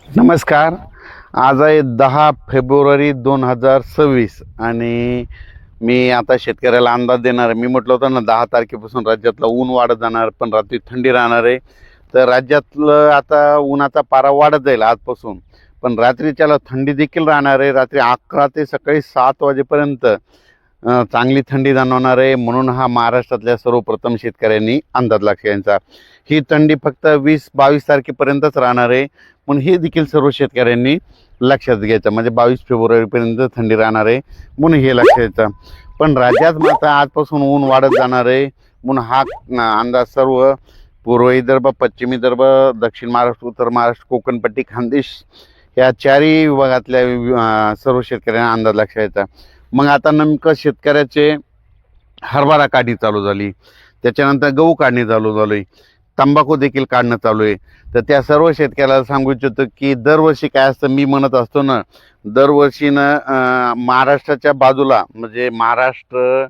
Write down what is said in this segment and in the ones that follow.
नमस्कार. आज आहे 10 फेब्रुवारी 2026 आणि मी आता शेतकऱ्याला अंदाज देणार आहे. मी म्हटलं होतं ना 10 तारखेपासून राज्यातलं ऊन वाढत जाणार, पण रात्री थंडी राहणार आहे. तर राज्यातलं आता उन्हाचा पारा वाढत जाईल आजपासून, पण रात्रीच्याला थंडी देखील राहणार आहे. रात्री 11 ते सकाळी 7 वाजेपर्यंत चांगली थंडी जाणवणार आहे. म्हणून हा महाराष्ट्रातल्या सर्वप्रथम शेतकऱ्यांनी अंदाज घ्यायचा. ही थंडी फक्त 20-22 तारखेपर्यंतच राहणार आहे, म्हणून हे देखील सर्व शेतकऱ्यांनी लक्षात घ्यायचं. म्हणजे 22 फेब्रुवारीपर्यंत थंडी राहणार आहे, म्हणून हे लक्षात घ्यायचं. पण राज्यात मात्र आजपासून ऊन वाढत जाणार आहे, म्हणून हा अंदाज सर्व पूर्व विदर्भ, पश्चिम विदर्भ, दक्षिण महाराष्ट्र, उत्तर महाराष्ट्र, कोकणपट्टी, खानदेश या चारही विभागातल्या सर्व शेतकऱ्यांना अंदाज लक्षात घ्यायचा. मग आता नेमकं शेतकऱ्याचे हरभरा काढणी चालू झाली, त्याच्यानंतर गहू काढणी चालू झाली, तंबाखू देखील काढणं चालू आहे. तर त्या सर्व शेतकऱ्याला सांगू इच्छितो की दरवर्षी काय असतं, मी म्हणत असतो ना, दरवर्षी महाराष्ट्राच्या बाजूला म्हणजे महाराष्ट्र,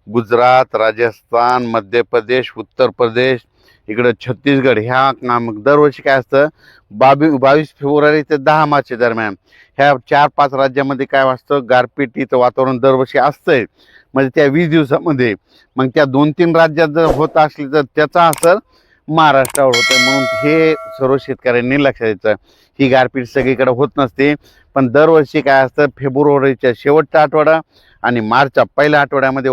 गुजरात, राजस्थान, मध्य प्रदेश, उत्तर प्रदेश, इकडं छत्तीसगड ह्या दरवर्षी काय असतं, 22 फेब्रुवारी ते 10 मार्च दरम्यान ह्या 4-5 राज्यामध्ये काय असतं, गारपिटीचं वातावरण दरवर्षी असतंय. म्हणजे त्या 20 दिवसामध्ये मग त्या 2-3 राज्यात जर होत असली तर त्याचा असर महाराष्ट्रावर होतं. म्हणून हे सर्व शेतकऱ्यांनी लक्षात द्यायचं. ही गारपीट सगळीकडे होत नसते, पण दरवर्षी काय असतं, फेब्रुवारीच्या शेवटचा आठवडा आणि मार्चच्या पहिल्या आठवड्यामध्ये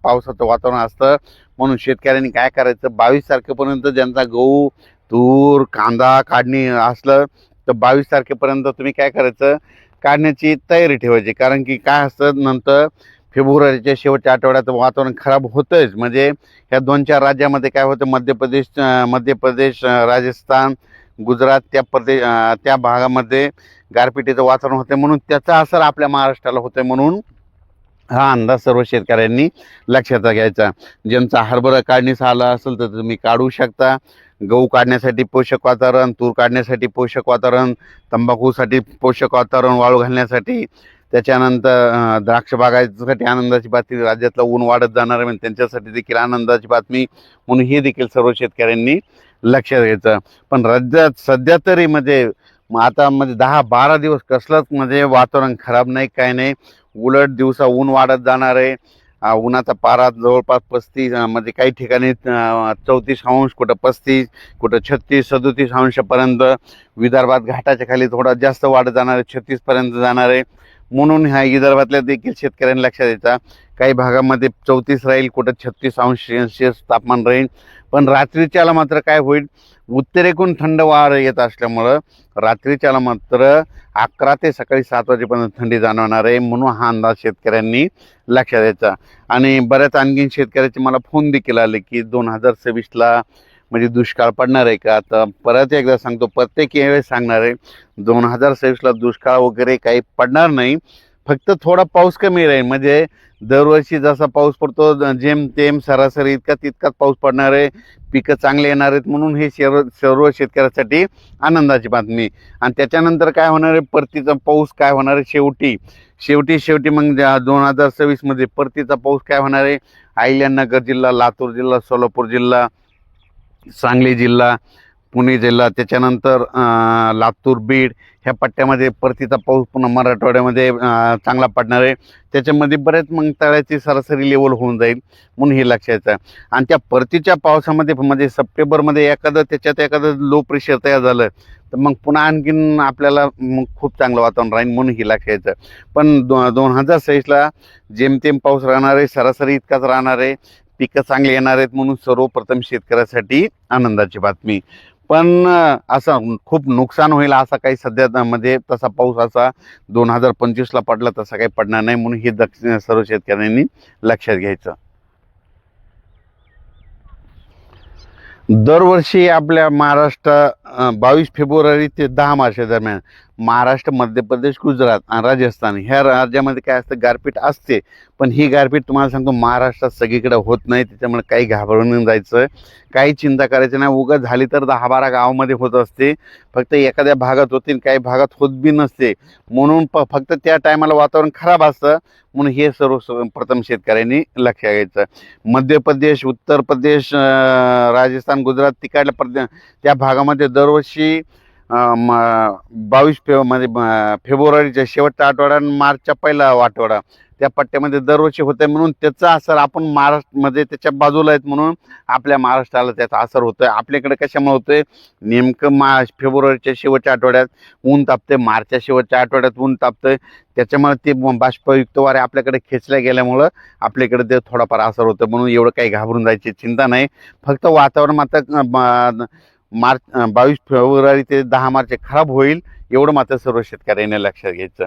पावसाचं वातावरण असतं. म्हणून शेतकऱ्यांनी काय करायचं, 22 तारखेपर्यंत ज्यांचा गहू, तूर, कांदा काढणी असलं तर 22 तारखेपर्यंत तुम्ही काय करायचं, काढण्याची तयारी ठेवायची. कारण की काय असतं, नंतर फेब्रुवारीच्या शेवटच्या आठवड्यात वातावरण खराब होतंच. म्हणजे ह्या 2-4 राज्यामध्ये काय होतं, मध्य प्रदेश, राजस्थान, गुजरात त्या भागामध्ये गारपिटीचं वातावरण होतं, म्हणून त्याचा असर आपल्या महाराष्ट्राला होतोय. म्हणून हा अंदाज सर्व शेतकऱ्यांनी लक्षात घ्यायचा. ज्यांचा हरभरा काढणीस आला असेल तर तुम्ही काढू शकता. गहू काढण्यासाठी पोषक वातावरण, तूर काढण्यासाठी पोषक वातावरण, तंबाखूसाठी पोषक वातावरण, वाळू घालण्यासाठी, त्याच्यानंतर द्राक्ष बागायतीसाठी आनंदाची बातमी. राज्यातलं ऊन वाढत जाणार आहे, त्यांच्यासाठी देखील आनंदाची बातमी. म्हणून हे देखील सर्व शेतकऱ्यांनी लक्षात घ्यायचं. पण राज्यात सध्या तरी म्हणजे आता म्हणजे 10-12 दिवस कसलंच म्हणजे वातावरण खराब नाही, काय नाही. उलट दिवसा ऊन वाढत जाणार आहे. उन्हाचा पारा जवळपास 35 म्हणजे काही ठिकाणी 34 अंश, कुठं 35, कुठं 36-37 अंशापर्यंत. विदर्भात घाटाच्या खाली थोडा जास्त वाढत जाणार आहे, 36पर्यंत जाणार आहे. म्हणून ह्या विदर्भातल्या देखील शेतकऱ्यांनी लक्षात द्यायचा. काही भागामध्ये 34 राहील, कुठं 36 अंश सेल्सिअस तापमान राहील. पण रात्रीच्याला मात्र काय होईल, उत्तरेकडून थंड वारा येत असल्यामुळं रात्रीच्याला मात्र 11 ते सकाळी 7 वाजेपर्यंत थंडी जाणवणार आहे. म्हणून हा अंदाज शेतकऱ्यांनी लक्षात द्यायचा. आणि बऱ्याच आणखीन शेतकऱ्याचे मला फोन देखील आले की 2026ला म्हणजे दुष्काळ पडणार आहे का. तर परत एकदा सांगतो, प्रत्येक वेळेस सांगणार आहे, 2026ला दुष्काळ वगैरे काही पडणार नाही. फक्त थोडा पाऊस कमी राहील. म्हणजे दरवर्षी जसा पाऊस पडतो जेमतेम सरासरी तितकाच पाऊस पडणार आहे. पिकं चांगले येणार आहेत. म्हणून हे सर्व शेतकऱ्यासाठी आनंदाची बातमी. आणि त्याच्यानंतर काय होणार आहे, परतीचा पाऊस काय होणार आहे, शेवटी मग 2026मध्ये परतीचा पाऊस काय होणार आहे, अहिल्यानगर जिल्हा, लातूर जिल्हा, सोलापूर जिल्हा, सांगली जिल्हा, पुणे जिल्हा, त्याच्यानंतर लातूर, बीड ह्या पट्ट्यामध्ये परतीचा पाऊस पुन्हा मराठवाड्यामध्ये चांगला पडणार आहे. त्याच्यामध्ये बरेच मग तळ्याची सरासरी लेवल होऊन जाईल. म्हणून हे लक्षात येतं. आणि त्या परतीच्या पावसामध्ये म्हणजे सप्टेंबरमध्ये एखादं लो प्रेशर तयार झालं तर मग पुन्हा आणखीन आपल्याला मग खूप चांगलं वातावरण राहील. म्हणून हे लक्षात येतं. पण 2026ला जेमतेम पाऊस राहणार आहे, सरासरी इतकाच राहणार आहे. पिकं चांगली येणार आहेत. म्हणून सर्वप्रथम शेतकऱ्यासाठी आनंदाची बातमी. पण असं खूप नुकसान होईल असा काही सध्या म्हणजे तसा पाऊस असा 2025ला पडला तसा काही पडणार नाही. म्हणून हे सर्व शेतकऱ्यांनी लक्षात घ्यायचं. दरवर्षी आपल्या महाराष्ट्र 22 फेब्रुवारी ते 10 मार्च दरम्यान महाराष्ट्र, मध्य प्रदेश, गुजरात आणि राजस्थान ह्या राज्यामध्ये काय असतं, गारपीट असते. पण ही गारपीट तुम्हाला सांगतो महाराष्ट्रात सगळीकडे होत नाही. त्याच्यामुळे काही घाबरून जायचं, काही चिंता करायची नाही. उगाच झाली तर 10-12 गावामध्ये होत असते. फक्त एखाद्या भागात होते, काही भागात होत बी नसते. म्हणून फक्त त्या टायमाला वातावरण खराब असतं. म्हणून हे प्रथम शेतकऱ्यांनी लक्षात घ्यायचं. मध्य प्रदेश, उत्तर प्रदेश, राजस्थान, गुजरात तिकडल्या त्या भागामध्ये दरवर्षी म्हणजे फेब्रुवारीच्या शेवटचा आठवडा आणि मार्चच्या पहिला आठवडा त्या पट्ट्यामध्ये दरवर्षी होत आहे, म्हणून त्याचा असर आपण महाराष्ट्रामध्ये त्याच्या बाजूला आहेत म्हणून आपल्या महाराष्ट्राला त्याचा असर होतोय. आपल्याकडे कशामुळे होतोय, नेमकं फेब्रुवारीच्या शेवटच्या आठवड्यात ऊन तापते, मार्चच्या शेवटच्या आठवड्यात ऊन तापतंय, त्याच्यामुळे ते बाष्पयुक्त वारे आपल्याकडे खेचल्या गेल्यामुळं आपल्याकडे ते थोडाफार असर होतं. म्हणून एवढं काही घाबरून जायची चिंता नाही. फक्त वातावरण मात्र मार्च 22 फेब्रुवारी ते 10 मार्च खराब होईल एवढं मात्र सर्व शेतकऱ्यांनी लक्षात घ्यायचं.